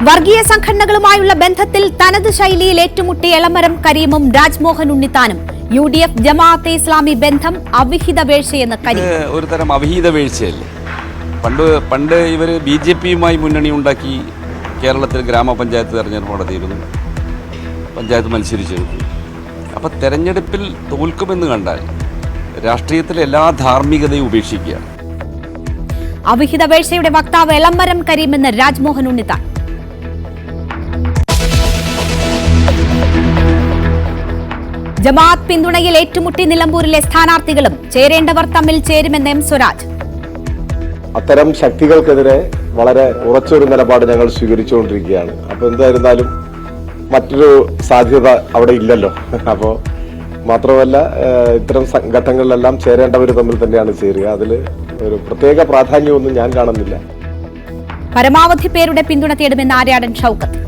വർഗീയ സംഘടനകളുമായുള്ള ബന്ധത്തിൽ തനത് ശൈലിയിൽ ഏറ്റുമുട്ടിയ എളമരം കരീമും രാജ്മോഹൻ ഉണ്ണിത്താനും UDF ജമാഅത്തെ ഇസ്ലാമി ബന്ധം അവിഹിത വീഴ്ചയെന്ന് കരീം. ഒരു തരം അവിഹിത വീഴ്ചയല്ലേ. പണ്ട് ഇവർ BJPയുമായി മുന്നണി ഉണ്ടാക്കി കേരളത്തിൽ ഗ്രാമപഞ്ചായത്ത് തെരഞ്ഞെടുപ്പ് നടത്തിയിരുന്നു, പഞ്ചായത്ത് മത്സരിച്ചെടുത്തു. അപ്പോൾ തെരഞ്ഞെടുപ്പിൽ തോൽക്കുമെന്ന് കണ്ടാൽ രാഷ്ട്രീയത്തിലെ എല്ലാ ധാർമ്മികതയും ഉപേക്ഷിക്കുകയാണ്. അവിഹിത വീഴ്ചയുടെ വക്താവ് എളമരം കരീമെന്ന് രാജ്മോഹൻ ഉണ്ണിത്താൻ. ജമാഅത്ത് പിന്തുണയിൽ ഏറ്റുമുട്ടി നിലമ്പൂരിലെ സ്ഥാനാർത്ഥികളും ചേരേണ്ടവർ തമ്മിൽ ചേരുമെന്ന് M. സ്വരാജ്. അത്തരം ശക്തികൾക്കെതിരെ വളരെ ഉറച്ചൊരു നിലപാട് ഞങ്ങൾ സ്വീകരിച്ചുകൊണ്ടിരിക്കുകയാണ്. അപ്പോൾ എന്തായിരുന്നാലും മറ്റൊരു സാധ്യത അവിടെ ഇല്ലല്ലോ. അപ്പോൾ മാത്രമല്ല ഇത്തരം ഘട്ടങ്ങളിലെല്ലാം ചേരേണ്ടവർ തമ്മിൽ തന്നെയാണ് ചേരുക. അതിൽ ഒരു പ്രത്യേക പ്രാധാന്യമൊന്നും ഞാൻ കാണുന്നില്ല. പരമാവധി പേരുടെ പിന്തുണ തേടുമെന്ന് ആര്യാടൻ ഷൗക്കത്ത്.